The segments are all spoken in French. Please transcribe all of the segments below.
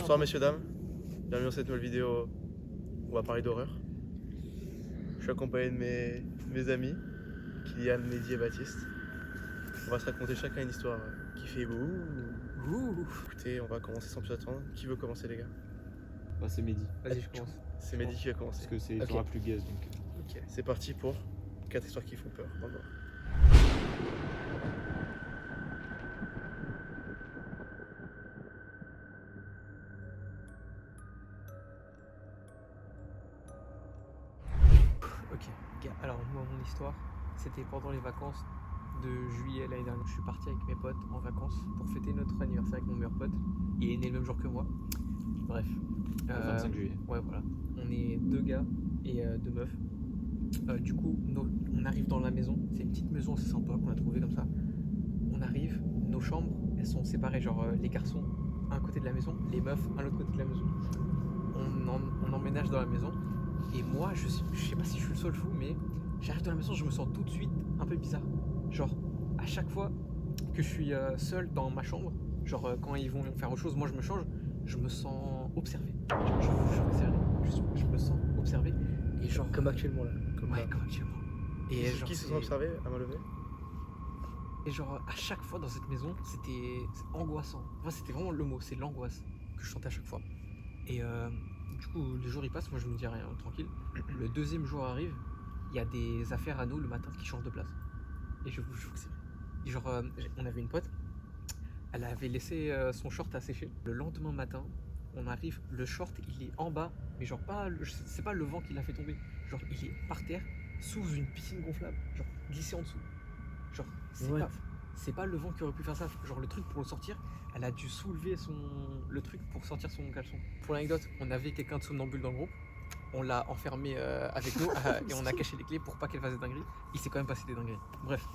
Bonsoir messieurs, dames, bienvenue dans cette nouvelle vidéo où on va parler d'horreur. Je suis accompagné de mes amis, Kylian, Mehdi et Baptiste. On va se raconter chacun une histoire qui fait ouh. Écoutez, on va commencer sans plus attendre. Qui veut commencer les gars? Bah, c'est Mehdi. Vas-y, je commence. C'est Mehdi qui va commencer. Parce que c'est Ok. sera plus gaze donc. Ok, c'est parti pour 4 histoires qui font peur. Au revoir. Ok, alors moi mon histoire, c'était pendant les vacances de juillet l'année dernière. Je suis parti avec mes potes en vacances pour fêter notre anniversaire avec mon meilleur pote. Il est né le même jour que moi. Bref. Le 25 juillet. Ouais, voilà. On est 2 gars et 2 meufs. Du coup, on arrive dans la maison. C'est une petite maison assez sympa qu'on a trouvée comme ça. On arrive, nos chambres, elles sont séparées. Genre les garçons, un côté de la maison, les meufs, à l'autre côté de la maison. On emménage dans la maison. Et moi, je sais pas si je suis le seul fou, mais j'arrive dans la maison, je me sens tout de suite un peu bizarre. Genre, à chaque fois que je suis seul dans ma chambre, genre quand ils vont faire autre chose, moi je me change, je me sens observé. Je me sens observé. Et genre, Comme actuellement là. Comme ouais, là. comme actuellement. Et genre, Qui se c'est- sont observés à main levée? Et genre, à chaque fois dans cette maison, c'était angoissant. Enfin, c'était vraiment le mot, c'est l'angoisse que je sentais à chaque fois. Et du coup, les jours ils passent, moi je me dis rien, tranquille. Le deuxième jour arrive, il y a des affaires à nous le matin qui changent de place. Et je vous jure que c'est vrai. Et genre, on avait une pote, elle avait laissé son short à sécher. Le lendemain matin, on arrive, le short il est en bas, mais genre pas, c'est pas le vent qui l'a fait tomber. Genre, il est par terre, sous une piscine gonflable, genre glissé en dessous. Genre, What? c'est pas le vent qui aurait pu faire ça. Genre, le truc pour le sortir, elle a dû soulever le truc pour sortir son caleçon. Pour l'anecdote, on avait quelqu'un de somnambule dans le groupe. On l'a enfermé avec nous et on a caché les clés pour pas qu'elle fasse des dingueries. Il s'est quand même passé des dingueries. Bref.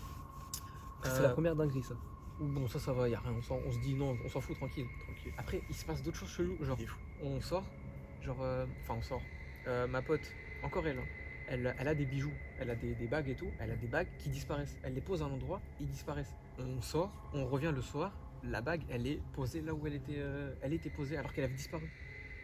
C'est la première dinguerie ça. Bon, ça va, y a rien. On se dit non, on s'en fout, tranquille. Après, il se passe d'autres choses cheloues. Genre, Il est fou. on sort. Genre, enfin, on sort. Ma pote, encore elle, hein, elle a des bijoux, elle a des bagues et tout. Elle a des bagues qui disparaissent. Elle les pose à un endroit, ils disparaissent. On sort, on revient le soir. La bague, elle est posée là où elle était posée alors qu'elle avait disparu.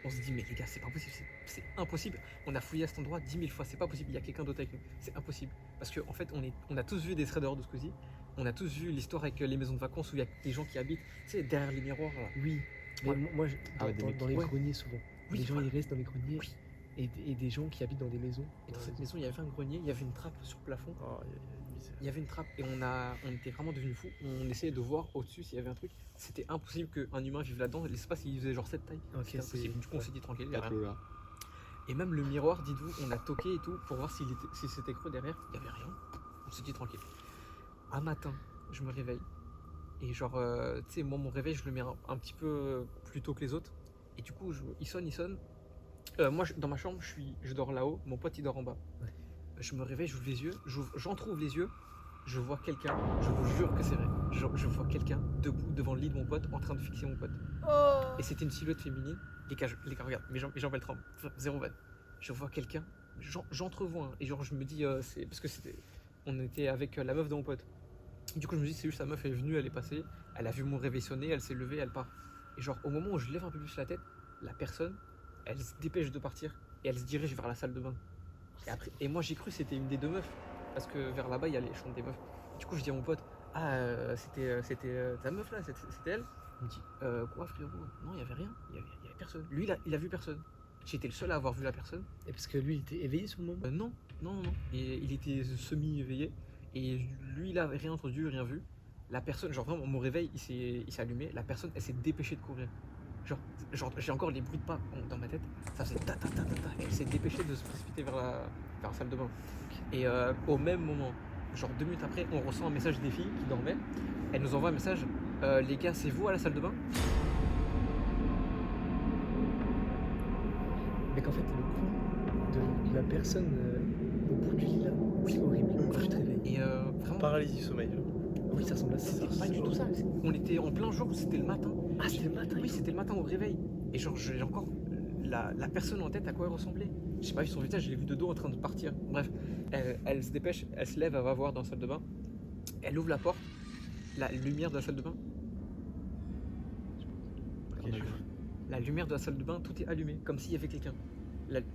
On se dit, mais les gars, c'est pas possible, c'est impossible. On a fouillé à cet endroit 10 000 fois, c'est pas possible, il y a quelqu'un d'autre avec nous. C'est impossible. Parce qu'en fait, on a tous vu des traders de ce coup-ci. On a tous vu l'histoire avec les maisons de vacances où il y a des gens qui habitent, tu sais, derrière les miroirs. Là. Oui. Mais Ouais. moi, Ah ouais, des mecs dans les ouais. greniers souvent. Oui, les gens voilà. ils restent dans les greniers. Oui. Et des gens qui habitent dans des maisons. Et dans cette maison, il y avait un grenier, il y avait une trappe sur le plafond. Oh, il y a une misère. Il y avait une trappe et on était vraiment devenus fous. On essayait de voir au-dessus s'il y avait un truc. C'était impossible qu'un humain vive là-dedans. L'espace, il faisait genre cette taille. Ok, C'était impossible. Du coup, on s'est dit tranquille, il y a rien. 4 là. Et même le miroir, dites-vous, on a toqué et tout pour voir si c'était creux derrière. Il n'y avait rien. On s'est dit tranquille. Un matin, je me réveille. Et genre, tu sais, moi, mon réveil, je le mets un petit peu plus tôt que les autres. Et du coup, il sonne. Moi, dans ma chambre, je dors là-haut. Mon pote, il dort en bas. Ouais. Je me réveille, j'ouvre les yeux. J'entrouvre les yeux. Je vois quelqu'un. Je vous jure que c'est vrai. Je vois quelqu'un debout devant le lit de mon pote en train de fixer mon pote. Et c'était une silhouette féminine. Les gars, regarde, mes jambes elles tremblent. Zéro vanne. Je vois quelqu'un. J'entrevois. Hein, et genre, je me dis, c'est parce que on était avec la meuf de mon pote. Du coup, je me dis, c'est juste sa meuf, elle est venue, elle est passée. Elle a vu mon réveil sonner, elle s'est levée, elle part. Et genre, au moment où je lève un peu plus la tête, la personne, elle se dépêche de partir et elle se dirige vers la salle de bain. Et moi, j'ai cru que c'était une des 2 meufs. Parce que vers là-bas, il y a les chambres des meufs. Du coup, je dis à mon pote, c'était ta meuf là, c'était elle. Il me dit, quoi frérot? Non, il y avait rien, il y avait personne. Lui, il a vu personne. J'étais le seul à avoir vu la personne. Et parce que lui il était éveillé sur le moment. Non. Et il était semi-éveillé. Et lui, il avait rien entendu, rien vu. La personne, genre vraiment, mon réveil, il s'est allumé. La personne, elle s'est dépêchée de courir. Genre j'ai encore les bruits de pas dans ma tête. Ça faisait ta ta ta ta ta. Elle s'est dépêchée de se précipiter vers la salle de bain. Et au même moment, genre 2 minutes après, on reçoit un message des filles qui dormaient. Elles nous envoient un message. Les gars, c'est vous à la salle de bain? Mais qu'en fait le coup de la personne au bout du lit là, c'est horrible. Quand tu te réveilles. Et vraiment, Paralysie du sommeil. Oui, ça ressemble à ça. c'était pas du tout ça. On était en plein jour, c'était le matin. Ah, c'était le matin. Oui, c'était le matin au réveil. Et genre, j'ai encore la personne en tête à quoi elle ressemblait. J'ai pas vu son visage, je l'ai vu de dos en train de partir. Bref, elle se dépêche, elle se lève, elle va voir dans la salle de bain. Elle ouvre la porte, la lumière de la salle de bain. Ok, On a je vu. la lumière de la salle de bain, tout est allumé, comme s'il y avait quelqu'un.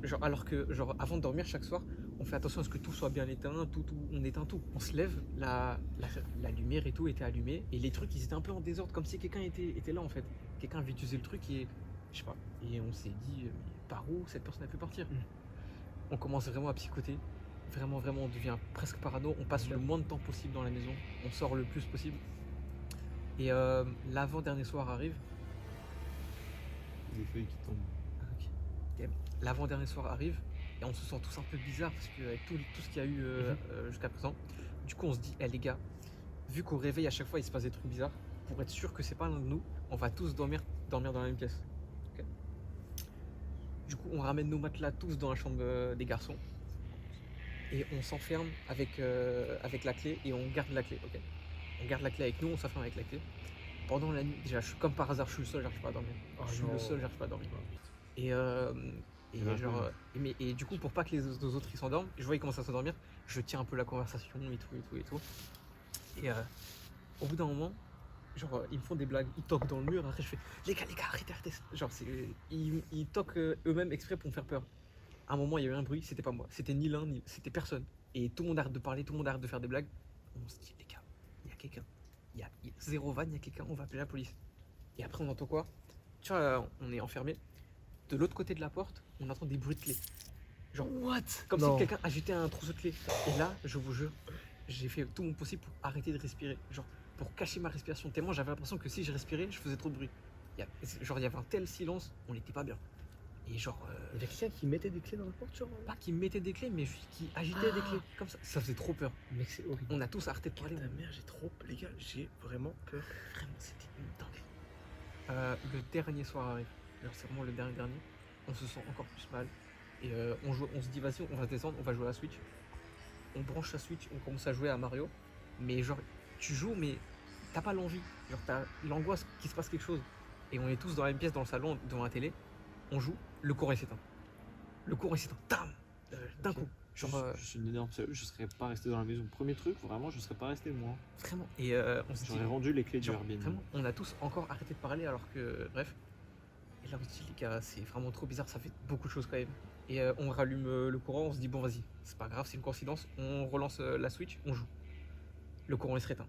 Genre, alors que, genre, avant de dormir chaque soir, on fait attention à ce que tout soit bien éteint, on éteint tout. On se lève, la lumière et tout était allumée, et les trucs, ils étaient un peu en désordre, comme si quelqu'un était là, en fait. Quelqu'un avait utilisé le truc et, je sais pas, et on s'est dit, par où cette personne a pu partir? On commence vraiment à psychoter. Vraiment, on devient presque parano. On passe le moins de temps possible dans la maison. On sort le plus possible. Et l'avant-dernier soir arrive. Des feuilles qui tombent. Ok. L'avant-dernier soir arrive. Et on se sent tous un peu bizarre parce qu'avec tout ce qu'il y a eu jusqu'à présent. Du coup, on se dit, les gars, vu qu'au réveil, à chaque fois, il se passe des trucs bizarres, pour être sûr que c'est pas l'un de nous, on va tous dormir dans la même pièce. Okay. Du coup, on ramène nos matelas tous dans la chambre des garçons. Et on s'enferme avec la clé et on garde la clé, ok. On garde la clé avec nous, on s'enferme avec la clé. Pendant la nuit, déjà, comme par hasard, je suis le seul, j'arrive pas à dormir. J'arrive pas à dormir. Et du coup, pour pas que les deux autres ils s'endorment, je vois ils commencent à s'endormir, je tiens un peu la conversation et tout. Et au bout d'un moment, genre ils me font des blagues, ils toquent dans le mur, après je fais les gars, arrêtez. Genre ils toquent eux-mêmes exprès pour me faire peur. À un moment, il y a eu un bruit, c'était pas moi, c'était ni l'un, c'était personne. Et tout le monde arrête de parler, tout le monde arrête de faire des blagues. On se dit, les gars, il y a quelqu'un. Il y a zéro vanne, il y a quelqu'un, on va appeler la police. Et après, on entend quoi? Tu vois, on est enfermé. De l'autre côté de la porte, on entend des bruits de clés. Genre, what? Comme si quelqu'un agitait un trousseau de clés. Et là, je vous jure, j'ai fait tout mon possible pour arrêter de respirer. Genre, pour cacher ma respiration. Tellement j'avais l'impression que si je respirais, je faisais trop de bruit. Il y avait un tel silence, on n'était pas bien. Et genre. Il y a quelqu'un qui mettait des clés dans la porte, genre. Pas qui mettait des clés, mais juste qui agitait des clés. Comme ça. Ça faisait trop peur. Mec, c'est horrible. On a tous arrêté de parler. Ta mère, les gars, j'ai vraiment peur. Vraiment, c'était une dingue. Le dernier soir arrive. Alors, c'est vraiment le dernier. On se sent encore plus mal. Et on se dit, vas-y, on va descendre, on va jouer à la Switch. On branche la Switch, on commence à jouer à Mario. Mais genre, tu joues, mais t'as pas l'envie. Genre, t'as l'angoisse qu'il se passe quelque chose. Et on est tous dans la même pièce, dans le salon, devant la télé. On joue, le courant s'éteint. Tam d'un coup. Genre, je suis une énorme sérieux, je serais pas resté dans la maison. Premier truc, vraiment, je serais pas resté moi. Vraiment. Et on se dit. J'aurais rendu les clés du genre, Airbnb. Vraiment, on a tous encore arrêté de parler alors que. Bref. Et là, on se dit, les gars, c'est vraiment trop bizarre, ça fait beaucoup de choses quand même. Et on rallume le courant, on se dit, bon, vas-y, c'est pas grave, c'est une coïncidence. On relance la Switch, on joue. Le courant, il se réteint.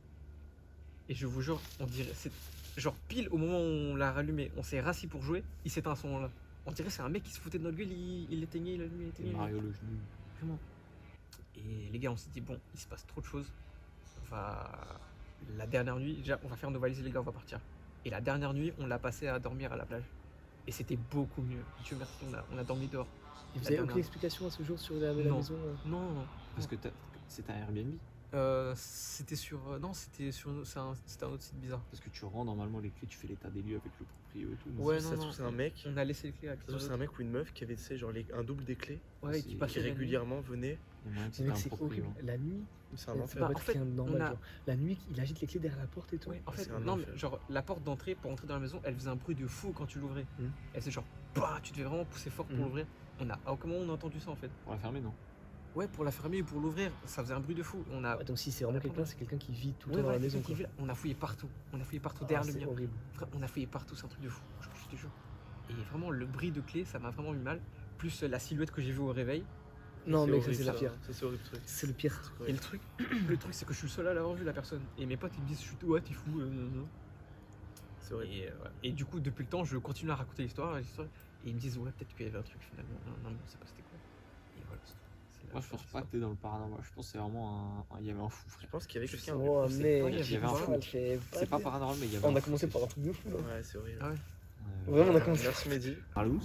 Et je vous jure, on dirait. C'est genre pile au moment où on l'a rallumé, on s'est rassis pour jouer, il s'éteint à ce moment-là. On dirait que c'est un mec qui se foutait de notre gueule, il l'éteignait, il allumait, il éteignait. Mario le genou. Vraiment. Et les gars, on s'est dit, bon, il se passe trop de choses. La dernière nuit, déjà, on va faire nos valises, les gars, on va partir. Et la dernière nuit, on l'a passé à dormir à la plage. Et c'était beaucoup mieux. Dieu merci, on a dormi dehors. Et vous avez aucune explication à ce jour sur la maison Non. Parce que c'est un Airbnb. C'était sur. Non, c'était un autre site bizarre. Parce que tu rends normalement les clés, tu fais l'état des lieux avec le proprio et tout. Ouais, ça se trouve, c'est un mec. On a laissé les clés à Ça se trouve, c'est un mec ou une meuf qui avait, tu sais, genre un double des clés. Ouais, qui qui Qui régulièrement venait. Il y en a un qui C'est était un c'est proprio. horrible. La nuit, C'est un c'est enfer. pas en fait, quelqu'un de normal. on a- Genre. La nuit, il agite les clés derrière la porte et tout. Ouais, en fait, C'est un non, mais enfer. genre la porte d'entrée pour entrer dans la maison, elle faisait un bruit de fou quand tu l'ouvrais. Mhm. Elle faisait genre, bah, tu devais vraiment pousser fort pour Mhm. l'ouvrir. À aucun moment on a entendu ça en fait. Pour la fermer, non. Ouais, pour la fermer ou pour l'ouvrir, ça faisait un bruit de fou. Ah, donc si c'est vraiment quelqu'un, c'est quelqu'un qui vit tout le Ouais, temps dans la voilà, maison. quelqu'un qui Quoi. vit là. On a fouillé partout. Ah, Derrière le c'est mur. horrible. On a fouillé partout, c'est un truc de fou. Je te jure. Et vraiment, le bruit de clé, ça m'a vraiment mis mal. Plus la silhouette que j'ai vue au réveil. Non, mec, ça horrible, c'est la pire. Ça, c'est horrible, ce truc. C'est le pire. Et le truc, c'est que je suis le seul à l'avoir vu, la personne. Et mes potes, ils me disent, je suis ouais, t'es fou. C'est horrible. Et du coup, depuis le temps, je continue à raconter l'histoire. Et ils me disent, ouais, peut-être qu'il y avait un truc finalement. Non, mais on sait pas c'était quoi. Et voilà. Moi, je pense pas que t'es dans le paranormal. Je pense que c'est vraiment un. Il y avait un fou, frère. Je pense qu'il y avait quelqu'un. Oh, sait mec, pas, il y avait un fou. C'est pas paranormal, mais il y avait On un a fou, commencé c'est par un sûr. truc de fou là. Ouais, c'est horrible. Ah ouais. Vraiment, on a commencé. Merci Mehdi. Parle-nous.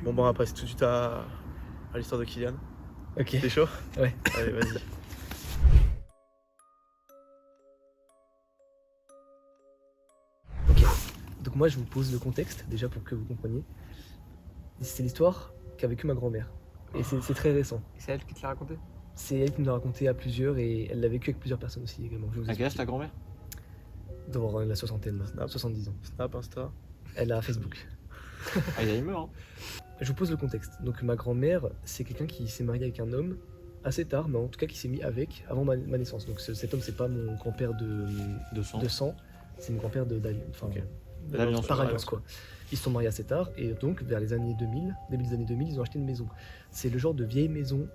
Bon, on va passer tout de suite à l'histoire de Kylian. Ok. T'es chaud? Ouais. Allez, vas-y. Donc moi je vous pose le contexte déjà pour que vous compreniez. C'est l'histoire qu'a vécue ma grand-mère. Et c'est très récent. Et c'est elle qui te l'a raconté? C'est elle qui me l'a raconté à plusieurs et elle l'a vécu avec plusieurs personnes aussi également. Je vais vous À quel âge expliquer. ta grand-mère? Dans la soixantaine, là. Snap. 70 ans. Snap, Insta. Elle a Facebook. Ah, il a une meurt, hein. Je vous pose le contexte. Donc ma grand-mère, c'est quelqu'un qui s'est marié avec un homme assez tard, mais en tout cas qui s'est mis avec avant ma naissance. Donc cet homme, c'est pas mon grand-père De sang. de sang, c'est mon grand-père de d'alliance. Enfin, Ok. L'alliance, par ouais. alliance quoi. Ils se sont mariés assez tard et donc vers les années 2000, début des années 2000, ils ont acheté une maison. C'est le genre de vieille maison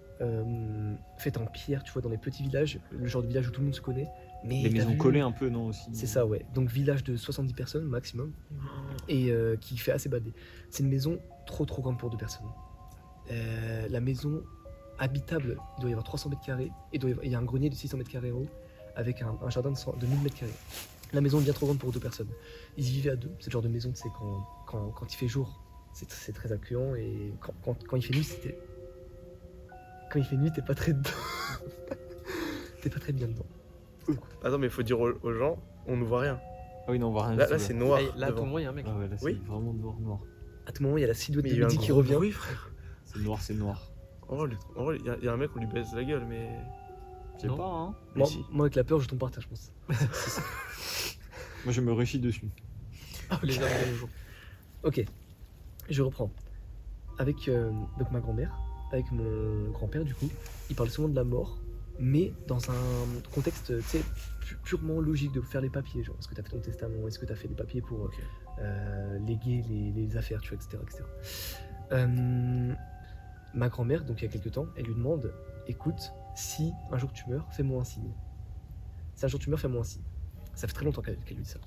faite en pierre, tu vois, dans les petits villages, le genre de village où tout le monde se connaît. Mais Les t'as maisons vu, collées un peu, non aussi. c'est ça, ouais. Donc village de 70 personnes maximum et qui fait assez badé. C'est une maison trop grande pour 2 personnes. La maison habitable, il doit y avoir 300 mètres carrés et il y a un grenier de 600 mètres carrés en haut avec un jardin de 1000 mètres carrés. La maison est bien trop grande pour 2 personnes. Ils y vivaient à 2. C'est le genre de maison, tu sais, quand il fait jour, c'est très accueillant et quand il fait nuit, quand il fait nuit, t'es pas très dedans. T'es pas très bien dedans. Attends, mais il faut dire aux gens, on ne voit rien. Ah oui, non, on voit rien. Là, du là tout, c'est noir. Là, à tout devant. moment, il y a un mec. Ah ouais, là, c'est Oui. vraiment noir. À tout moment, il y a la silhouette Mais de il y a eu un Mehdi qui gros revient. bruit, frère. C'est noir. En vrai, il y a un mec, on lui baisse la gueule, mais. Je sais Non. pas, hein. Mais Moi, si. moi, avec la peur, je tombe par terre, je pense. Moi, je me réchis dessus. Les hommes de nos jours. Ok, je reprends. Avec donc ma grand-mère, avec mon grand-père, du coup, ils parlent souvent de la mort, mais dans un contexte, tu sais, purement logique de faire les papiers. Genre, est-ce que tu as fait ton testament? Est-ce que tu as fait des papiers pour Ok. léguer les affaires, tu vois, etc. Ma grand-mère, donc il y a quelques temps, elle lui demande, écoute, si un jour tu meurs, fais-moi un signe. Si un jour tu meurs, fais-moi un signe. Ça fait très longtemps qu'elle lui dit ça.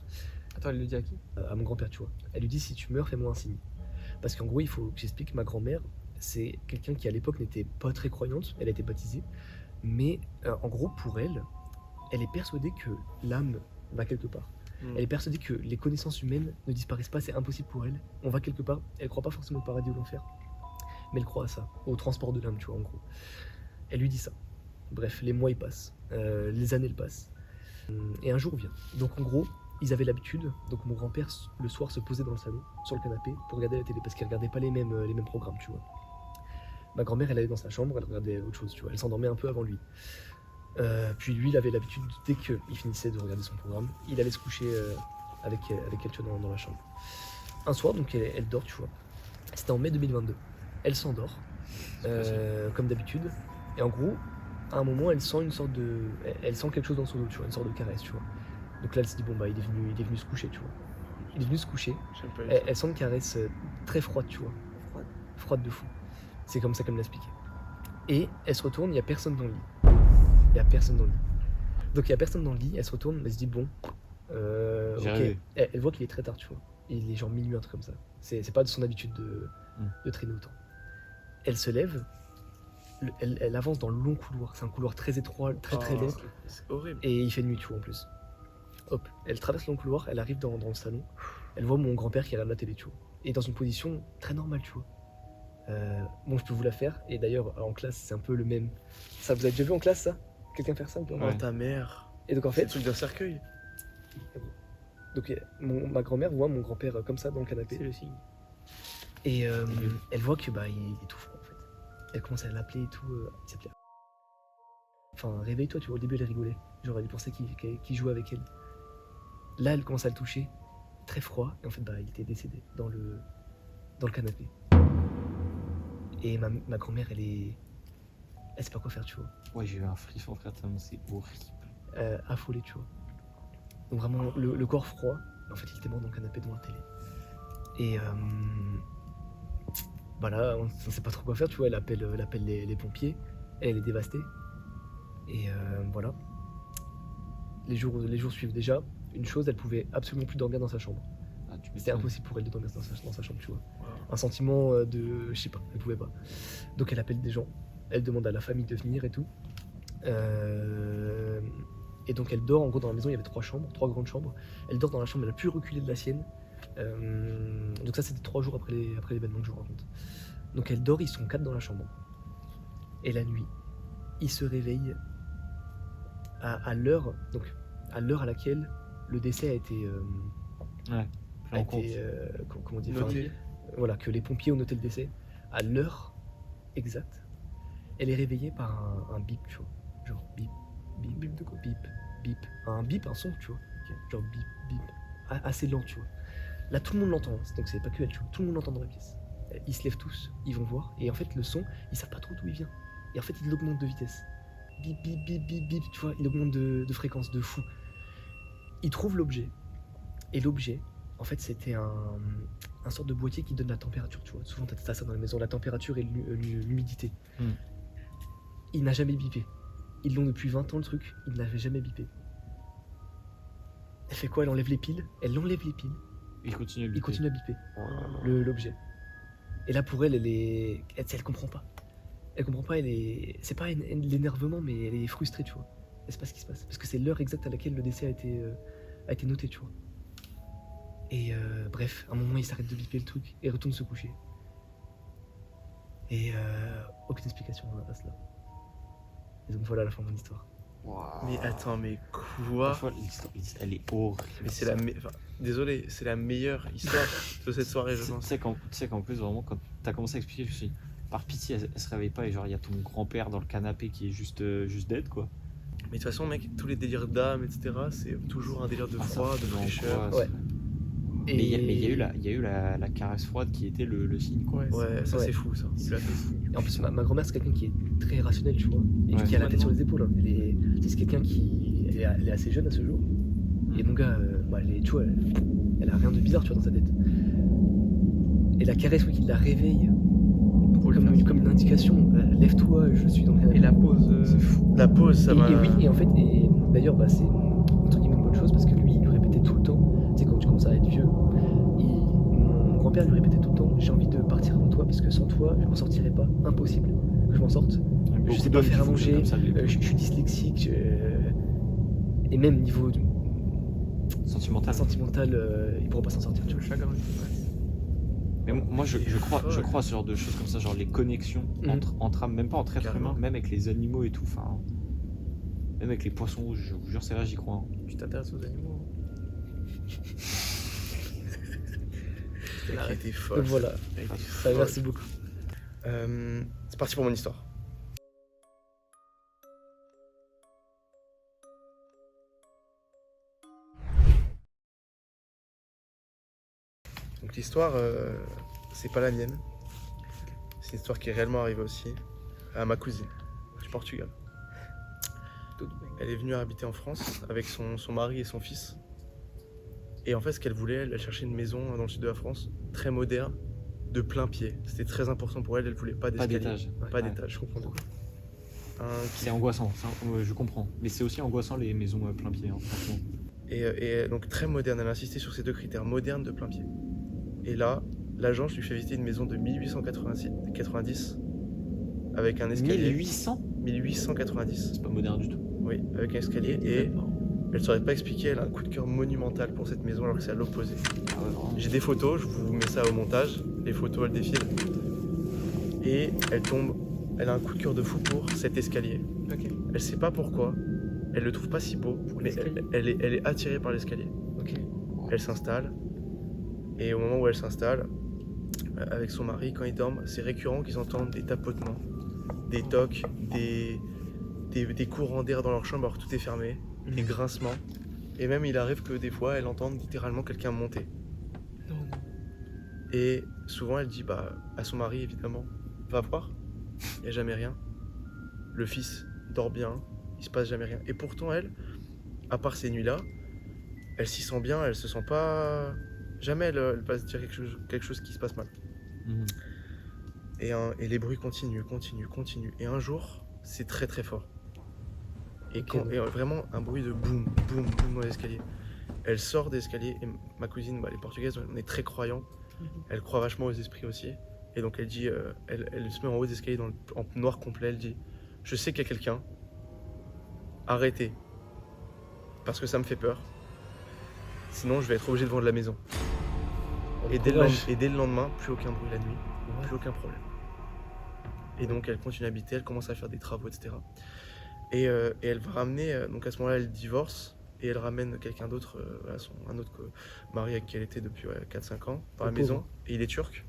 Attends, elle le dit à qui? À mon grand-père, tu vois. Elle lui dit, si tu meurs, fais-moi un signe. Parce qu'en gros, il faut que j'explique, ma grand-mère, c'est quelqu'un qui à l'époque n'était pas très croyante, elle a été baptisée, mais en gros, pour elle, elle est persuadée que l'âme va quelque part. Elle est persuadée que les connaissances humaines ne disparaissent pas, c'est impossible pour elle. On va quelque part, elle croit pas forcément au paradis ou l'enfer, mais elle croit à ça, au transport de l'âme, tu vois, en gros. Elle lui dit ça. Bref, les mois ils passent, les années elles passent. Et un jour vient. Donc en gros, ils avaient l'habitude, donc mon grand-père le soir se posait dans le salon, sur le canapé, pour regarder la télé, parce qu'il regardait pas les mêmes programmes, tu vois. Ma grand-mère, elle allait dans sa chambre, elle regardait autre chose, tu vois, elle s'endormait un peu avant lui. Puis lui, il avait l'habitude, dès qu'il finissait de regarder son programme, il allait se coucher avec elle, tu vois, dans la chambre. Un soir, donc elle dort, tu vois. C'était en mai 2022. Elle s'endort, comme d'habitude, et en gros, à un moment, elle sent elle sent quelque chose dans son dos, tu vois, une sorte de caresse, tu vois. Donc là, elle se dit, bon, bah, il est venu se coucher, tu vois. Il est venu se coucher. J'aime pas Elle sent une caresse très froide, tu vois. Froide de fou. C'est comme ça qu'elle me l'a expliqué. Et elle se retourne, il n'y a personne dans le lit. Il n'y a personne dans le lit. Donc il n'y a personne dans le lit, elle se retourne, elle se dit, bon, J'ai ok. rêvé. Elle voit qu'il est très tard, tu vois. Il est genre minuit, un truc comme ça. C'est pas de son habitude de traîner autant. Elle se lève, elle avance dans le long couloir. C'est un couloir très étroit, très long. C'est horrible. Et il fait nuit, tu vois, en plus. Hop, elle traverse le long couloir, elle arrive dans le salon. Elle voit mon grand-père qui regarde la télé, tu vois. Et dans une position très normale, tu vois. Bon, je peux vous la faire. Et d'ailleurs, en classe, c'est un peu le même. Ça, vous avez déjà vu en classe, ça? Quelqu'un faire ça ou pas? Oh, ta mère. Et donc, en C'est fait, le truc d'un cercueil. donc, ma grand-mère voit mon grand-père comme ça dans le canapé. C'est le signe. Et elle voit que bah, il est tout froid, en fait. Elle commence à l'appeler et tout. Il s'appelait. Enfin, réveille-toi, tu vois. Au début, elle rigolait. Genre, elle pensait qu'il jouait avec elle. Là, elle commence à le toucher. Très froid. Et en fait, bah, il était décédé dans le canapé. Et ma grand-mère, elle sait pas quoi faire, tu vois. Ouais, j'ai eu un frisson, frère, tellement c'est horrible. Affolée, tu vois. Donc vraiment, le corps froid. En fait, il était mort dans le canapé devant la télé. Et voilà, on sait pas trop quoi faire, tu vois. Elle appelle les pompiers. Elle est dévastée. Et voilà. Les jours suivent déjà. Une chose, elle pouvait absolument plus dormir dans sa chambre. Ah, tu C'était m'étonnes. impossible pour elle de dormir dans sa chambre, tu vois. Un sentiment de... je sais pas, elle pouvait pas. Donc elle appelle des gens, elle demande à la famille de venir et tout. Et donc elle dort, en gros dans la maison il y avait 3 grandes chambres. Elle dort dans la chambre la plus reculée de la sienne. Donc ça c'était 3 jours après l'événement que je vous raconte. Donc elle dort, ils sont 4 dans la chambre. Et la nuit, ils se réveillent à l'heure à laquelle le décès a été... Pris en compte. comment dire, Noté. voilà, que les pompiers ont noté le décès à l'heure exacte. Elle est réveillée par un bip, tu vois, genre bip, bip, bip de quoi, bip, un son, tu vois, genre bip, bip, assez lent, tu vois. Là, tout le monde l'entend, hein, donc c'est pas que elle, tu vois, tout le monde l'entend dans la pièce. Ils se lèvent tous, ils vont voir, et en fait, le son, ils savent pas trop d'où il vient. Et en fait, il augmente de vitesse. Bip, bip, bip, bip, bip, tu vois, il augmente de fréquence, de fou. Ils trouvent l'objet, et l'objet, En fait, c'était un sorte de boîtier qui donne la température, tu vois. Souvent, t'as ça dans la maison, la température et l'humidité. Il n'a jamais bipé. Ils l'ont depuis 20 ans, le truc. Il n'avait jamais bipé. Elle fait quoi? Elle enlève les piles. Elle enlève les piles. Il continue à Il biper. continue à biper, Oh là là. l'objet. Et là, pour elle, elle comprend pas. Elle comprend pas, c'est pas l'énervement, mais elle est frustrée, tu vois. Elle sait pas ce qui se passe. Parce que c'est l'heure exacte à laquelle le décès a été noté, tu vois. Et bref, à un moment, il s'arrête de biper le truc et retourne se coucher. Et aucune explication à cela. Et donc voilà la fin de mon histoire. Waouh. Mais attends, mais quoi? Franchement, l'histoire, elle est horrible. Mais c'est désolé, c'est la meilleure histoire de cette soirée, je Tu pense. sais qu'en plus, vraiment, quand t'as commencé à expliquer, je me suis dit, par pitié, elle se réveille pas et genre, il y a ton grand-père dans le canapé qui est juste dead, quoi. Mais de toute façon, mec, tous les délires d'âme, etc., c'est toujours un délire de Ah, ça, froid, de vraiment fraîcheur. froid, Ouais. Mais il y a eu la caresse froide qui était le signe, quoi. Ouais, ça Ouais. c'est fou, ça. Il a fait signe. Et en plus, ma grand-mère, c'est quelqu'un qui est très rationnel, tu vois. Et Ouais. qui a la tête sur les épaules. Hein. C'est quelqu'un qui. Elle est assez jeune à ce jour. Et mon gars, tu vois, elle a rien de bizarre, tu vois, dans sa tête. Et la caresse, oui, qui la réveille. Comme une indication. Lève-toi, je suis dans le canapé. Et la pause. C'est fou. La pause, ça m'a. Et oui, et en fait, d'ailleurs, c'est entre guillemets une bonne chose parce que lui, il lui répétait tout le temps. Tu sais, quand tu commences à être vieux, mon grand-père lui répétait tout le temps: j'ai envie de partir avant toi parce que sans toi, je m'en sortirai pas. Impossible que je m'en sorte. Je sais pas faire à manger, je suis dyslexique. Et même niveau sentimental, il pourra pas s'en sortir, tu Le vois. chagrin. Mais moi, je crois à ce genre de choses comme ça, genre les connexions Mhm. entre âmes, même pas entre êtres Carrément. humains, même avec les animaux et tout, enfin. Même avec les poissons rouges, je vous jure, c'est là, j'y crois. Hein. Tu t'intéresses aux animaux. Elle était folle. Donc voilà, Elle était ça, folle. merci beaucoup. C'est parti pour mon histoire. Donc l'histoire, c'est pas la mienne. C'est une histoire qui est réellement arrivée aussi à ma cousine du Portugal. Elle est venue habiter en France avec son mari et son fils. Et en fait, ce qu'elle voulait, elle cherchait une maison dans le sud de la France, très moderne, de plein pied. C'était très important pour elle, elle voulait pas Pas d'escalier. d'étage. Pas Ouais. d'étage, je comprends tout. C'est angoissant, je comprends. Mais c'est aussi angoissant les maisons plein pied, hein, franchement. Et donc très moderne, elle a insisté sur ces deux critères, moderne de plein pied. Et là, l'agence lui fait visiter une maison de 1890 avec un escalier. 1800 1890, C'est pas moderne du tout. oui, avec un escalier. Et elle ne saurait pas expliquer, elle a un coup de cœur monumental pour cette maison alors que c'est à l'opposé. Ah ouais, vraiment. J'ai des photos, je vous mets ça au montage. Les photos, elles défilent. Et elle a un coup de cœur de fou pour cet escalier. Ok. Elle sait pas pourquoi, elle le trouve pas si beau, mais l'escalier. elle est attirée par l'escalier. Ok. Elle s'installe, et au moment où elle s'installe, avec son mari, quand ils dorment, c'est récurrent qu'ils entendent des tapotements, des tocs, des courants d'air dans leur chambre alors que tout est fermé, des grincements. Et même il arrive que des fois, elle entende littéralement quelqu'un monter. Non. Et souvent, elle dit à son mari, évidemment, va voir, il n'y a jamais rien. Le fils dort bien, il se passe jamais rien. Et pourtant, elle, à part ces nuits-là, elle s'y sent bien, elle se sent pas... Jamais elle va se dire quelque chose qui se passe mal. Mhm. Et les bruits continuent. Et un jour, c'est très très fort. Et vraiment un bruit de boum, boum, boum dans l'escalier. Elle sort des escaliers, et ma cousine, elle est portugaise, on est très croyants. Elle croit vachement aux esprits aussi. Et donc elle dit, elle se met en haut des escaliers en noir complet, elle dit, je sais qu'il y a quelqu'un, arrêtez. Parce que ça me fait peur. Sinon je vais être obligé de vendre la maison. Et dès le lendemain, plus aucun bruit la nuit, plus aucun problème. Et donc elle continue à habiter, elle commence à faire des travaux, etc. Et elle va ramener, donc à ce moment-là elle divorce, et elle ramène quelqu'un d'autre, un autre mari avec qui elle était depuis 4-5 ans, dans la maison, et il est turc.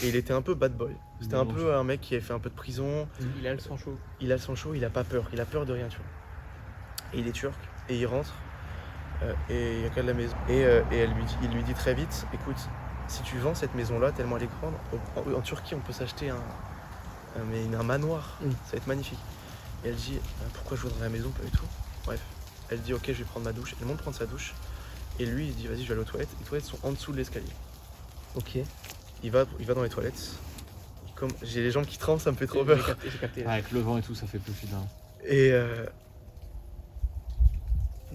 Et il était un peu bad boy. C'était un peu un mec qui avait fait un peu de prison. Il a le sang chaud. Il a le sang chaud, il a pas peur, il a peur de rien, tu vois. Et il est turc, et il rentre, et il regarde la maison. Et il lui dit très vite, écoute, si tu vends cette maison-là, tellement elle est grande, en Turquie on peut s'acheter un manoir, ça va être magnifique. Et elle dit, pourquoi je voudrais la maison, pas du tout. Bref, elle dit, ok, je vais prendre ma douche. Elle monte prendre sa douche, Et lui, il dit vas-y, je vais aller aux toilettes. Les toilettes sont en dessous de l'escalier. Ok. Il va dans les toilettes. Comme j'ai les jambes qui tremblent, ça me fait trop J'ai peur. capté, j'ai capté. Avec le vent et tout, ça fait plus d'un. Et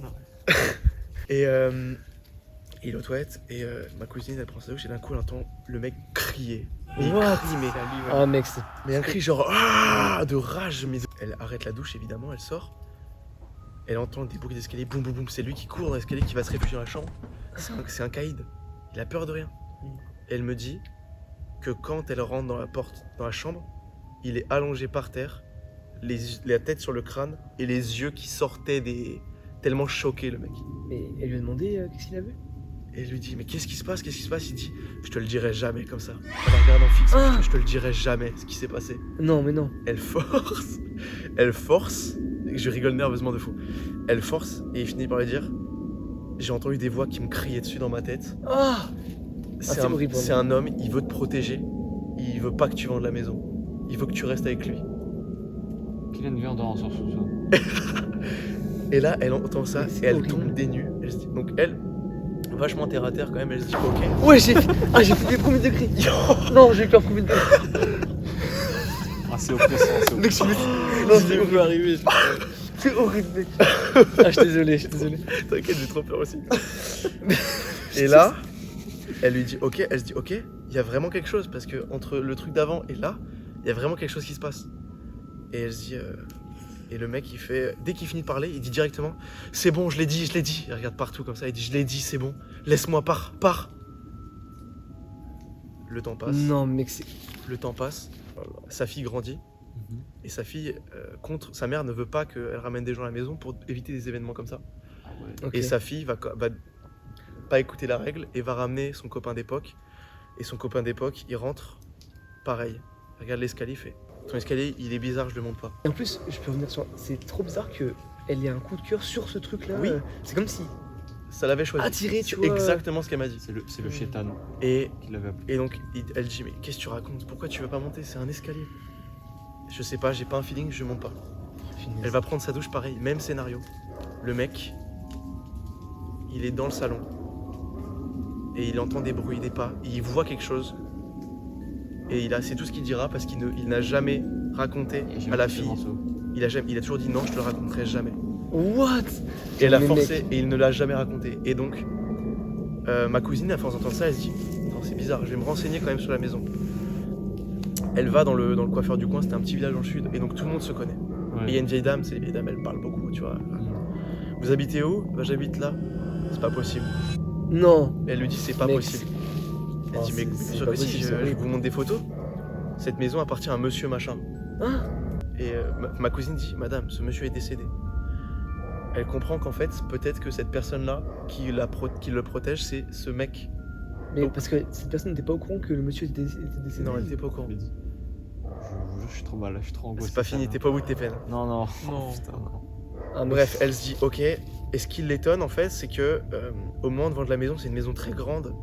Non. et il est aux toilettes et ma cousine elle prend sa douche et d'un coup elle entend le mec crier. Mais il What? crie, mais, C'est à lui, ouais. Ah mec, c'est... mais un cri genre ah de rage. Mais elle arrête la douche évidemment, elle sort. Elle entend des bruits d'escalier, boum boum boum. C'est lui qui court dans l'escalier qui va se réfugier dans la chambre. C'est un caïd. Il a peur de rien. Et elle me dit que quand elle rentre dans la porte, dans la chambre, il est allongé par terre, la tête sur le crâne et les yeux qui sortaient des... Tellement choqué le mec. Mais elle lui a demandé qu'est-ce qu'il avait. Et elle lui dit mais qu'est-ce qui se passe, qu'est-ce qui se passe? Il dit je te le dirai jamais comme ça. Elle la regarde en fixe, Ah. je te le dirai jamais ce qui s'est passé. Non, mais non. Elle force, je rigole nerveusement de fou. Elle force et il finit par lui dire j'ai entendu des voix qui me criaient dessus dans ma tête. Ah. C'est c'est horrible, c'est un homme, il veut te protéger, il veut pas que tu vendes la maison. Il veut que tu restes avec lui. Kylian vient dans son sous-sol. Et là, elle entend ça Mais c'est et elle horrible. tombe des nues. Elle se dit, donc elle, vachement terre à terre quand même, elle se dit ok. Ouais, j'ai fait le premier degré. Non, j'ai eu peur premier degré. Ah, c'est oppressant, c'est Mec, je oppressant. me suis... Non, c'est horrible. arriver. C'est horrible, mec. Ah, je suis désolé, je suis désolé. T'inquiète, j'ai trop peur aussi. Et là, elle lui dit ok, elle se dit ok, il y a vraiment quelque chose parce que entre le truc d'avant et là, il y a vraiment quelque chose qui se passe. Et elle se dit et le mec il fait dès qu'il finit de parler, il dit directement c'est bon, je l'ai dit, je l'ai dit. Il regarde partout comme ça, il dit je l'ai dit, c'est bon, laisse-moi pars. Le temps passe. Non, mec, c'est... Le temps passe. Sa fille grandit Mhm. et sa fille contre sa mère ne veut pas qu'elle ramène des gens à la maison pour éviter des événements comme ça. Ah ouais. Ok. Et sa fille va pas écouter la règle et va ramener son copain d'époque. Et son copain d'époque, il rentre, pareil. Regarde l'escalier, il fait. Ton escalier, il est bizarre, je le monte pas. Et en plus, je peux revenir sur... C'est trop bizarre que elle ait un coup de cœur sur ce truc-là. Oui. C'est comme si... Ça l'avait choisi. Attiré, tu C'est vois. exactement ce qu'elle m'a dit. C'est le chétan Et, qui l'avait appelé. et donc, elle dit, mais qu'est-ce que tu racontes? Pourquoi tu veux pas monter? C'est un escalier. Je sais pas, j'ai pas un feeling, je monte pas. Finesse. Elle va prendre sa douche, pareil, même scénario. Le mec, il est dans le salon. Et il entend des bruits, des pas. Et il voit quelque chose. Et c'est tout ce qu'il dira parce qu'il n'a jamais raconté Et j'ai à la vu ce fille. morceau. Il a toujours dit non, je te le raconterai jamais. What? Et elle a Mais forcé et il ne l'a jamais raconté. Et donc, ma cousine, à force d'entendre ça, elle se dit non, c'est bizarre, je vais me renseigner quand même sur la maison. Elle va dans le coiffeur du coin, c'était un petit village dans le sud, et donc tout le monde se connaît. Ouais. Et il y a une vieille dame, c'est les vieilles dames, elles parlent beaucoup, tu vois. Mhm. Vous habitez où? Bah, j'habite là. C'est pas possible. Non. Elle lui dit c'est pas Mec, possible. Elle Oh, dit mais c'est- bien c'est sûr pas que si, possible, c'est je horrible. vous montre des photos. Cette maison appartient à un monsieur machin. Ah. Et ma cousine dit madame, ce monsieur est décédé. Elle comprend qu'en fait, peut-être que cette personne-là qui le protège, c'est ce mec. Mais Donc- parce que cette personne n'était pas au courant que le monsieur était décédé. Non, elle était pas au courant. Je vous jure, je suis trop mal, je suis trop angoissé. C'est pas fini, t'es pas au bout de tes peines. Non, non. Non. Oh, putain, non. Ah, mais- Bref, elle se dit ok. Et ce qui l'étonne en fait, c'est que au moment de vendre la maison, c'est une maison très grande.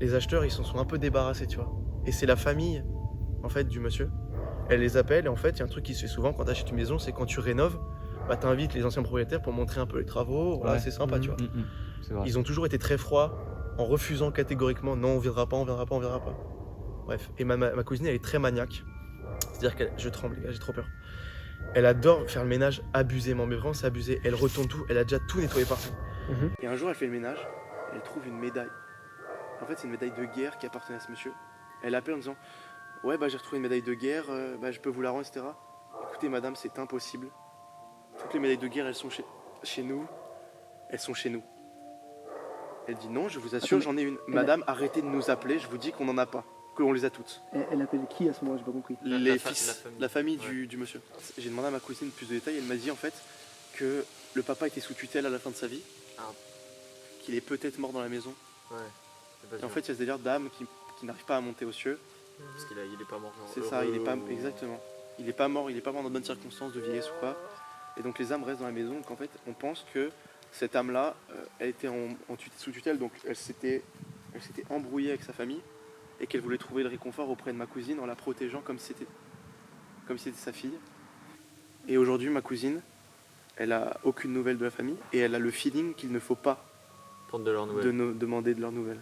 Les acheteurs, ils s'en sont un peu débarrassés, tu vois. Et c'est la famille, en fait, du monsieur. Elle les appelle et en fait, il y a un truc qui se fait souvent quand tu achètes une maison, c'est quand tu rénoves, bah t'invites les anciens propriétaires pour montrer un peu les travaux. Voilà, Ouais. c'est sympa, tu vois. Mhm. C'est vrai. Ils ont toujours été très froids en refusant catégoriquement non, on viendra pas, on viendra pas, on viendra pas. Bref, et ma cousine, elle est très maniaque. C'est-à-dire que je tremble, les gars, j'ai trop peur. Elle adore faire le ménage abusément, mais vraiment c'est abusé. Elle retourne tout, elle a déjà tout nettoyé partout. Mhm. Et un jour, elle fait le ménage, elle trouve une médaille. En fait, c'est une médaille de guerre qui appartenait à ce monsieur. Elle appelle en disant ouais, bah j'ai retrouvé une médaille de guerre, bah, je peux vous la rendre, etc. Écoutez, madame, c'est impossible. Toutes les médailles de guerre, elles sont chez nous. Elles sont chez nous. Elle dit non, je vous assure, Attends, j'en ai une. elle- Madame, arrêtez de nous appeler, je vous dis qu'on n'en a pas, qu'on les a toutes. Elle appelle qui à ce moment-là? J'ai pas compris. Les la fils, famille. la famille Ouais. du monsieur. J'ai demandé à ma cousine plus de détails, elle m'a dit en fait que le papa était sous tutelle à la fin de sa vie, Ah. qu'il est peut-être mort dans la maison. Ouais. Et en fait, il y a ce délire d'âme qui n'arrive pas à monter aux cieux. Parce qu'il est pas mort. genre, C'est ça, il est pas heureux ou- exactement. Il est pas mort dans de bonnes circonstances de vieillesse ou quoi. Et donc les âmes restent dans la maison. Donc en fait, on pense que cette âme-là, elle était sous tutelle, donc elle s'était embrouillée avec sa famille et qu'elle voulait trouver le réconfort auprès de ma cousine en la protégeant comme si c'était sa fille. Et aujourd'hui, ma cousine, elle a aucune nouvelle de la famille et elle a le feeling qu'il ne faut pas Prendre de leurs nouvelles. demander de leurs nouvelles.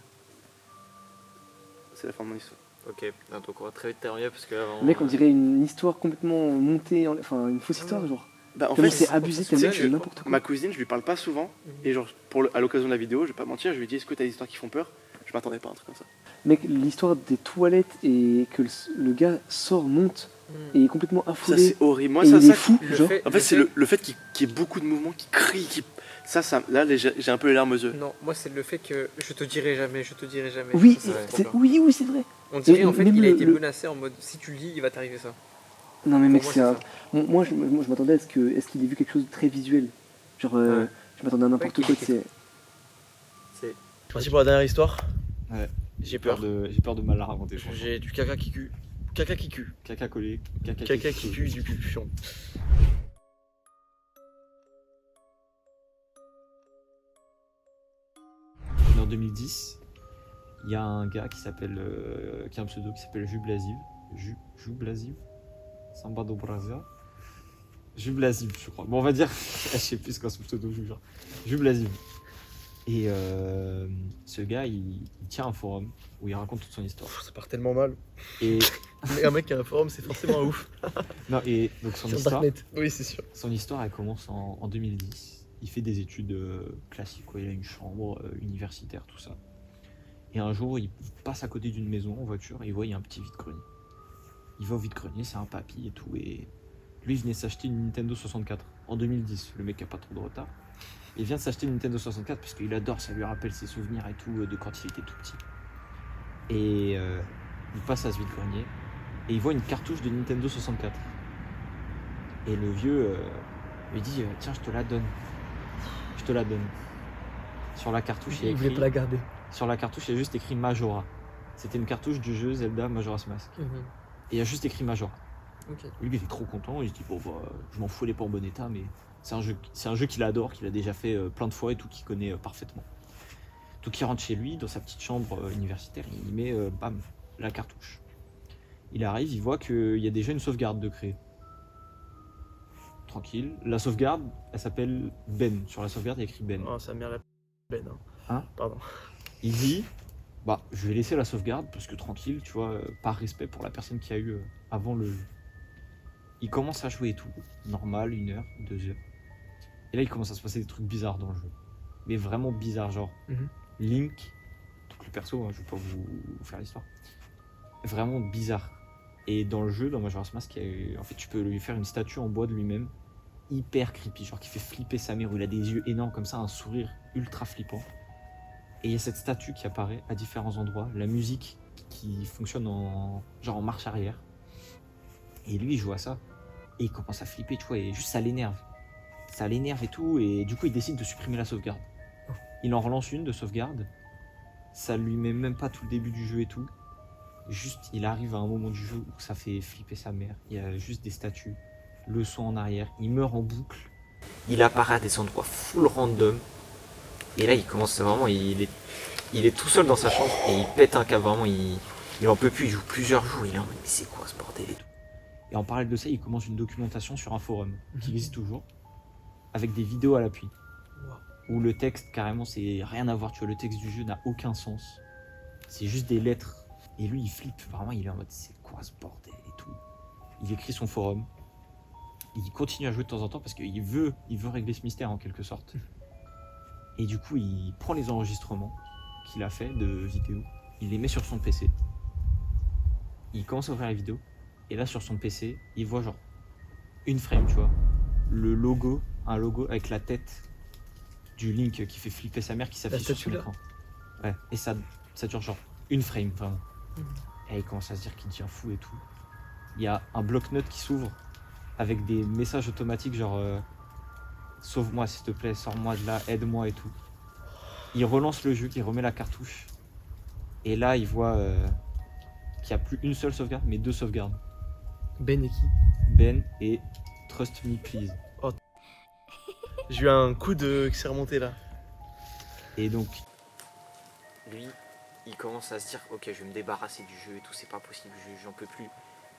C'est la fin de mon histoire. Ok, donc on va très vite terminer parce que là, vraiment, Le mec, on dirait une histoire complètement montée, enfin une fausse histoire, genre. Bah, en Comme fait, c'est abusé, tu sais tellement que c'est n'importe quoi. ma cousine, je lui parle pas souvent. Et genre, à l'occasion de la vidéo, je vais pas mentir, je lui dis est-ce que t'as des histoires qui font peur? Je m'attendais pas à un truc comme ça. Mec, l'histoire des toilettes et que le gars sort, monte et est complètement Ça, affolé. c'est horrible. Moi, Et ça, il est ça, fou, genre. en fait, c'est le fait qu'il y ait beaucoup de mouvements, qui crient, là, j'ai un peu les larmes aux yeux. Non, moi c'est le fait que je te dirai jamais, je te dirai jamais. Oui, Ça, c'est trop c'est bien. oui, c'est vrai. On dirait Et en fait même il a le- été le- menacé en mode si tu le lis, il va t'arriver ça. Non mais Pour mec, moi, c'est un... ça. Moi, je m'attendais à ce qu'il ait vu quelque chose de très visuel. Genre, Ouais. je m'attendais à n'importe Ouais, quoi, qu'il tu sais. c'est Parti pour la dernière histoire. Ouais. J'ai peur. J'ai peur de mal la raconter. franchement. J'ai du caca qui cue. Caca qui cue. Caca collé, Caca qui cue du cul chiant. En 2010, il y a un gars qui s'appelle, qui a un pseudo qui s'appelle Jublasiv. Jublasiv Samba do Brasil. Jublasiv, je crois. Bon, on va dire, je sais plus quand son pseudo joue, genre. Jublasiv. Et ce gars, il tient un forum où il raconte toute son histoire. Ça part tellement mal. Et Mais un mec qui a un forum, c'est forcément un ouf. non, et donc son Sur histoire, Darknet. Oui, c'est sûr. son histoire, elle commence en 2010. Il fait des études classiques, quoi. Il a une chambre universitaire, tout ça. Et un jour, il passe à côté d'une maison en voiture et il voit il y a un petit vide-grenier. Il va au vide-grenier, c'est un papy et tout. Et lui, il venait s'acheter une Nintendo 64 en 2010. Le mec a pas trop de retard. Il vient de s'acheter une Nintendo 64 parce qu'il adore, ça lui rappelle ses souvenirs et tout de quand il était tout petit. Et il passe à ce vide-grenier et il voit une cartouche de Nintendo 64. Et le vieux lui dit tiens, je te la donne. Je te la donne. Sur la cartouche, il y a Il voulait écrit, pas la garder. sur la cartouche, il y a juste écrit Majora. C'était une cartouche du jeu Zelda Majora's Mask. Et il y a juste écrit Majora. Ok. Lui, il était trop content. Il se dit bon, bah, je m'en fous, elle est pas en bon état, mais c'est un jeu qu'il adore, qu'il a déjà fait plein de fois et tout, qu'il connaît parfaitement. Donc il rentre chez lui, dans sa petite chambre universitaire, il met bam, la cartouche. Il arrive, il voit qu'il y a déjà une sauvegarde de créer. Tranquille. La sauvegarde, elle s'appelle Ben. Sur la sauvegarde, il y a écrit Ben. Oh, sa mère la peine. Hein? Pardon. Il dit bah, je vais laisser la sauvegarde parce que tranquille, tu vois, par respect pour la personne qui a eu avant le jeu. Il commence à jouer et tout, normal, 1 heure, 2 heures. Et là, il commence à se passer des trucs bizarres dans le jeu. Mais vraiment bizarres, genre Link, donc le perso, hein, je vais pas vous faire l'histoire, vraiment bizarre. Et dans le jeu, dans Majora's Mask, en fait, tu peux lui faire une statue en bois de lui-même, hyper creepy, genre qui fait flipper sa mère, où il a des yeux énormes comme ça, un sourire ultra flippant. Et il y a cette statue qui apparaît à différents endroits, la musique qui fonctionne genre en marche arrière. Et lui, il joue à ça. Et il commence à flipper, tu vois, et juste ça l'énerve. Ça l'énerve et tout, et du coup, il décide de supprimer la sauvegarde. Il en relance une de sauvegarde. Ça lui met même pas tout le début du jeu et tout. Juste, il arrive à un moment du jeu où ça fait flipper sa mère. Il y a juste des statues, le son en arrière. Il meurt en boucle. Il apparaît à des endroits full random. Et là, il commence vraiment, il est tout seul dans sa chambre et il pète un câble. Vraiment, il en peut plus. Il joue plusieurs jours. Il est en mode, mais c'est quoi ce bordel et tout. Et en parallèle de ça, il commence une documentation sur un forum qui existe toujours, avec des vidéos à l'appui. Où le texte, carrément, c'est rien à voir. Tu vois, le texte du jeu n'a aucun sens. C'est juste des lettres. Et lui, il flippe. Vraiment, il est en mode, c'est quoi ce bordel et tout. Il écrit son forum. Il continue à jouer de temps en temps parce qu'il veut régler ce mystère en quelque sorte. Et du coup, il prend les enregistrements qu'il a fait de vidéos. Il les met sur son PC. Il commence à ouvrir les vidéos. Et là, sur son PC, il voit genre une frame, tu vois. Le logo, un logo avec la tête du Link qui fait flipper sa mère qui s'affiche sur son écran. Ouais, et ça dure genre une frame, vraiment. Et il commence à se dire qu'il devient fou et tout. Il y a un bloc-notes qui s'ouvre avec des messages automatiques genre sauve-moi s'il te plaît, sors-moi de là, aide-moi et tout. Il relance le jeu, il remet la cartouche. Et là, il voit qu'il n'y a plus une seule sauvegarde, mais 2 sauvegardes. Ben et qui? Ben et Trust Me Please. J'ai eu un coup qui s'est remonté là. Et donc, lui, il commence à se dire ok, je vais me débarrasser du jeu et tout, c'est pas possible, j'en peux plus.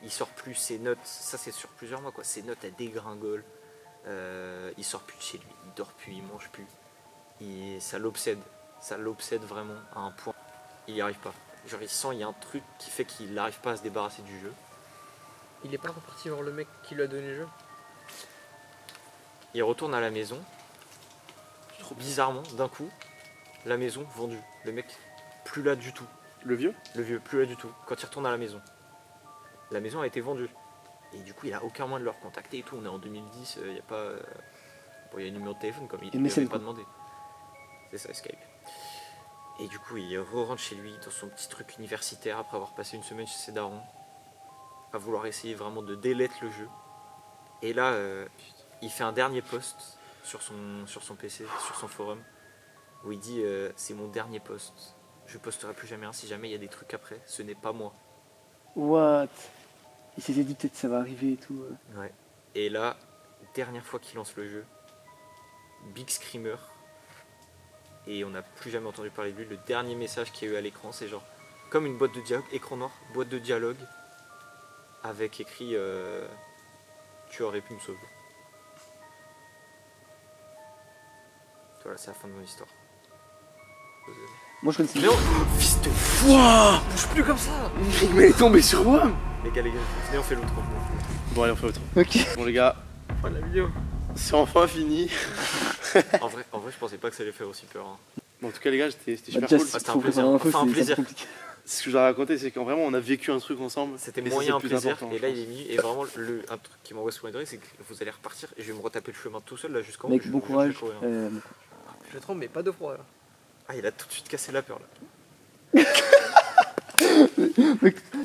Il sort plus ses notes, ça c'est sur plusieurs mois quoi, ses notes elles dégringolent. Il sort plus de chez lui, il dort plus, il mange plus. Ça l'obsède. ça l'obsède vraiment à un point. Il n'y arrive pas. Genre il sent il y a un truc qui fait qu'il n'arrive pas à se débarrasser du jeu. Il est pas reparti voir le mec qui lui a donné le jeu. Il retourne à la maison. Bizarrement, d'un coup, la maison vendue. Le mec plus là du tout. Le vieux? Le vieux, plus là du tout. Quand il retourne à la maison a été vendue. Et du coup, il a aucun moyen de le recontacter et tout. On est en 2010, il n'y a pas. Bon, il y a un numéro de téléphone comme il ne l'avait pas demandé. C'est ça, Skype. Et du coup, il rentre chez lui dans son petit truc universitaire après avoir passé une semaine chez ses darons, à vouloir essayer vraiment de délettre le jeu. Et là, il fait un dernier post sur son PC, sur son forum, où il dit c'est mon dernier post. Je posterai plus jamais un si jamais il y a des trucs après. Ce n'est pas moi. What? Il s'était dit peut-être ça va arriver et tout. Ouais. Et là, dernière fois qu'il lance le jeu, Big Screamer. Et on n'a plus jamais entendu parler de lui. Le dernier message qu'il y a eu à l'écran, c'est genre comme une boîte de dialogue, écran noir, boîte de dialogue, avec écrit tu aurais pu me sauver. Voilà, c'est la fin de mon histoire. Moi je connaissais. Mais on... Fils de... Wouah! Bouge plus comme ça. Mais elle est tombée sur moi! Les gars, venez on fait l'autre. Bon, allez, on fait autre. Ok. Bon, les gars, Fin de la vidéo. c'est enfin fini. En vrai, je pensais pas que ça allait faire aussi peur. Hein. Bon, en tout cas, les gars, c'était super Déjà, cool. si C'était un faut plaisir. préparer un peu, Enfin, un c'est plaisir. compliqué. Ce que je dois raconter, c'est qu'en vraiment, on a vécu un truc ensemble. C'était Mais ça, moyen c'est un le plus plaisir. important, Et je là, pense. il est minuit. Et vraiment, un truc qui m'envoie sous les oreilles, c'est que vous allez repartir et je vais me retaper le chemin tout seul là jusqu'en haut. Mec, Je- bon je vais courage. courir. Je tremble, mais pas de froid là. Ah, il a tout de suite cassé la peur là.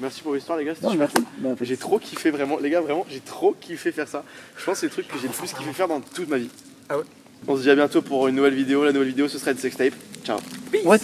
Merci pour l'histoire, les gars, c'était Non, super merci. cool. Bah, J'ai trop kiffé, vraiment. Les gars, vraiment, j'ai trop kiffé faire ça. Je pense que c'est le truc que j'ai le plus kiffé faire dans toute ma vie. Ah ouais? On se dit à bientôt pour une nouvelle vidéo. La nouvelle vidéo, ce serait de sextape. Ciao. What?